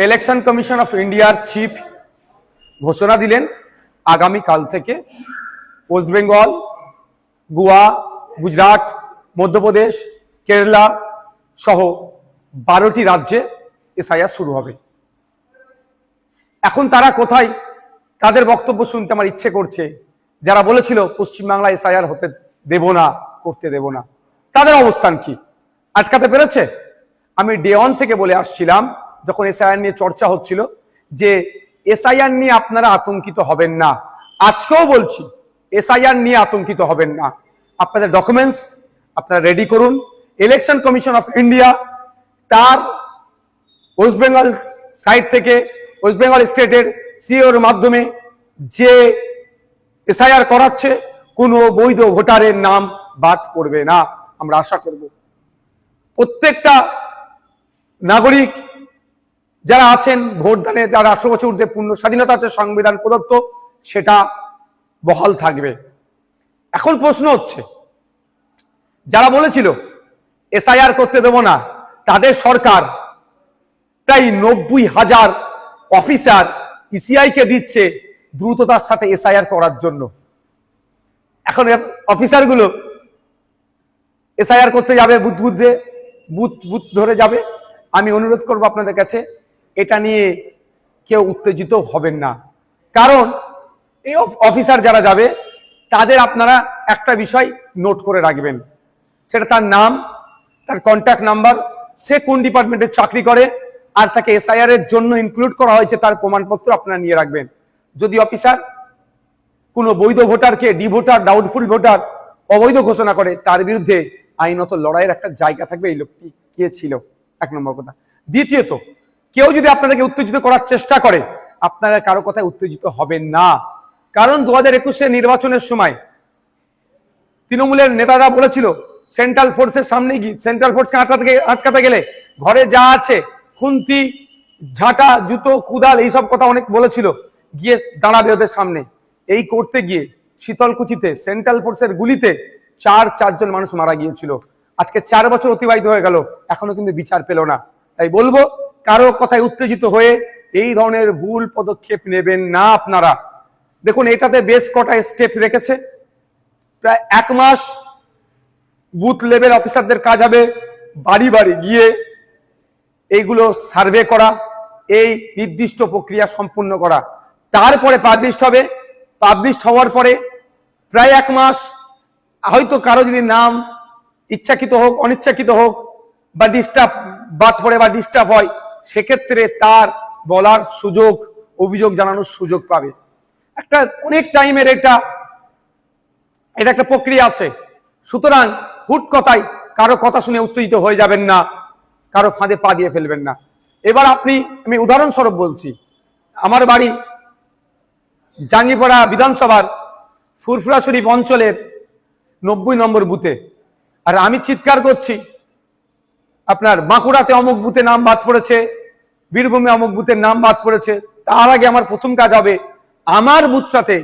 Election commission of ইন্ডিয়ার chief ঘোষণা দিলেন আগামীকাল থেকে ওয়েস্ট বেঙ্গল, গোয়া, গুজরাট, মধ্যপ্রদেশ, কেরালা সহ 12টি রাজ্যে এসআইআর শুরু হবে। এখন তারা কোথায়? তাদের বক্তব্য শুনতে আমার ইচ্ছে করছে। যারা বলেছিল পশ্চিমবাংলা এসআইআর হতে দেব না, করতে দেব না, তাদের অবস্থান কি? আটকাতে পেরেছে? আমি ডে 1 থেকে বলে আসছিলাম, যখন এসআইআর নিয়ে চর্চা হচ্ছিল, যে এসআইআর নিয়ে আপনারা আতঙ্কিত হবেন না। আজকেও বলছি, এসআইআর নিয়ে আতঙ্কিত হবেন না। আপনাদের ডকুমেন্টস আপনারা রেডি করুন। ইলেকশন কমিশন অফ ইন্ডিয়া তার ওয়েস্ট বেঙ্গল সাইড থেকে, ওয়েস্ট বেঙ্গল স্টেটের সিওর মাধ্যমে যে এসআইআর করাচ্ছে, কোনো বৈধ ভোটারের নাম বাদ পড়বে না। আমরা আশা করব প্রত্যেকটা নাগরিক যারা আছেন ভোটদানে, যারা 18 বছর ঊর্ধ্বে পূর্ণ স্বাধীনতা আছে সংবিধান প্রদত্ত, সেটা বহাল থাকবে। এখন প্রশ্ন হচ্ছে, যারা বলেছিল এসআইআর করতে দেব না, তাদের সরকার প্রায় 90,000 অফিসার ইসিআই কে দিচ্ছে দ্রুততার সাথে এসআইআর করার জন্য। এখন অফিসারগুলো এসআইআর করতে যাবে, বুথ ধরে যাবে। আমি অনুরোধ করব আপনাদের কাছে, এটা নিয়ে কেউ উত্তেজিত হবেন না। কারণ এই অফিসার যারা যাবে, তাদের আপনারা একটা বিষয় নোট করে রাখবেন, সেটা তার নাম, তার কন্ট্যাক্ট নাম্বার, সে কোন ডিপার্টমেন্টে চাকরি করে, আর তাকে এসআইআর এর জন্য ইনক্লুড করা হয়েছে তার প্রমাণপত্র আপনারা নিয়ে রাখবেন। যদি অফিসার কোনো বৈধ ভোটারকে ডি ভোটার, ডাউটফুল ভোটার, অবৈধ ঘোষণা করে, তার বিরুদ্ধে আইনত লড়াইয়ের একটা জায়গা থাকবে। এই লোকটি কে ছিল, 1 নম্বর কথা। দ্বিতীয়ত, কেউ যদি আপনাদেরকে উত্তেজিত করার চেষ্টা করে, আপনারা কারো কথায় উত্তেজিত হবেন না। কারণ 2021 নির্বাচনের সময় তৃণমূলের নেতারা বলেছিল, সেন্ট্রাল ফোর্সের সামনে গিয়ে, সেন্ট্রাল ফোর্সকে আটকাতে গেলে ঘরে যা আছে, খুন্তি, ঝাঁটা, জুতো, কুদাল, এইসব কথা অনেক বলেছিল, গিয়ে দাঁড়াবে ওদের সামনে। এই করতে গিয়ে শীতলকুচিতে সেন্ট্রাল ফোর্সের গুলিতে 4 জন মানুষ মারা গিয়েছিল। আজকে 4 বছর অতিবাহিত হয়ে গেল, এখনো কিন্তু বিচার পেল না। তাই বলবো, কারো কথায় উত্তেজিত হয়ে এই ধরনের ভুল পদক্ষেপ নেবেন না আপনারা। দেখুন, এটাতে বেশ কটা স্টেপ রেখেছে। প্রায় 1 মাস বুথ লেভেল অফিসারদের কাজ হবে বাড়ি বাড়ি গিয়ে এইগুলো সার্ভে করা, এই নির্দিষ্ট প্রক্রিয়া সম্পূর্ণ করা। তারপরে পাবলিশড হবে। পাবলিশড হওয়ার পরে প্রায় 1 মাস, হয়তো কারো যদি নাম ইচ্ছাকৃত হোক, অনিচ্ছাকৃত হোক, বা ডিস্টার্ব বাদ পড়ে বা ডিস্টার্ব হয়, সেক্ষেত্রে তার বলার সুযোগ, অভিযোগ জানানোর সুযোগ পাবে। একটা অনেক টাইমের এটা একটা প্রক্রিয়া আছে। সুতরাং হুট কথায় কারো কথা শুনে উত্তেজিত হয়ে যাবেন না, কারো ফাঁদে পা দিয়ে ফেলবেন না। এবার আমি উদাহরণস্বরূপ বলছি, আমার বাড়ি জাঙ্গিপাড়া বিধানসভার ফুরফুরা শরীফ অঞ্চলের 90 নম্বর বুথে, আর আমি চিৎকার করছি, আপনার বাঁকুড়াতে অমুক বুথে নাম বাদ পড়েছে, বীরভূমে অমুক বুথের নাম বাদ পড়েছে। তার আগে আমার প্রথম কাজ হবে আমার বুথটাতে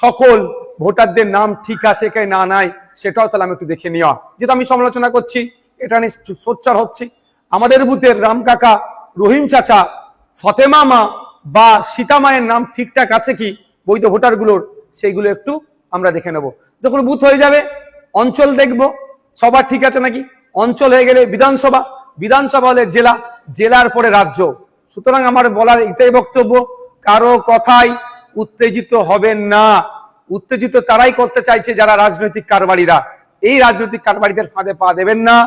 সকল ভোটারদের নাম ঠিক আছে কে না নাই, সেটাও তাহলে আমি একটু দেখে নেওয়া। যেটা আমি সমালোচনা করছি, এটা নিয়ে সোচ্চার হচ্ছি, আমাদের বুথের রাম কাকা, রহিম চাচা, ফতেমা মা বা সীতা মায়ের নাম ঠিকঠাক আছে কি বৈধ ভোটারগুলোর, সেইগুলো একটু আমরা দেখে নেব। যখন বুথ হয়ে যাবে, অঞ্চল দেখব সবার ঠিক আছে নাকি। অঞ্চল হয়ে গেলে বিধানসভা, বিধানসভা হলে জেলা, জেলার পরে রাজ্য। সুতরাং আমার বলার এটাই বক্তব্য, কারো কথাই উত্তেজিত হবেন না। উত্তেজিত তারাই করতে চাইছে যারা রাজনৈতিক কারবারিরা। এই রাজনৈতিক কারবারিদের ফাঁদে পা দেবেন না।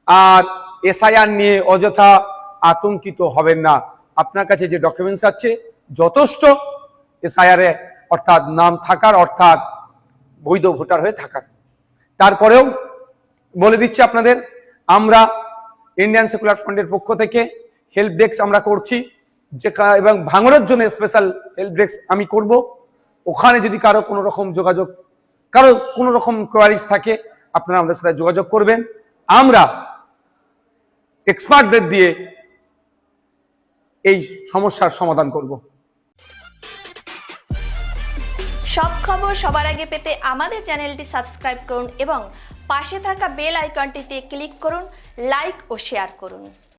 আর এসআইআর নিয়ে অযথা আতঙ্কিত হবেন না। আপনার কাছে যে ডকুমেন্টস আছে যথেষ্ট এসআইআর এ, অর্থাৎ নাম থাকার, অর্থাৎ বৈধ ভোটার হয়ে থাকার। তারপরেও বলে দিচ্ছি আপনাদের, আমরা ইন্ডিয়ান সেকুলার ফ্রন্টের পক্ষ থেকে হেল্প ডেস্ক আমরা করছি, যে এবং ভাঙনের জন্য স্পেশাল হেল্প ডেস্ক আমি করব। ওখানে যদি কারো কোনো রকম যোগাযোগ, কারো কোনো রকম কোয়ারিজ থাকে, আপনারা আমাদের সাথে যোগাযোগ করবেন। আমরা এক্সপার্টদের দিয়ে এই সমস্যার সমাধান করব। সব খবর সবার আগে পেতে আমাদের চ্যানেলটি সাবস্ক্রাইব করুন এবং পাশে থাকা বেল আইকনটিতে ক্লিক করুন, লাইক ও শেয়ার করুন।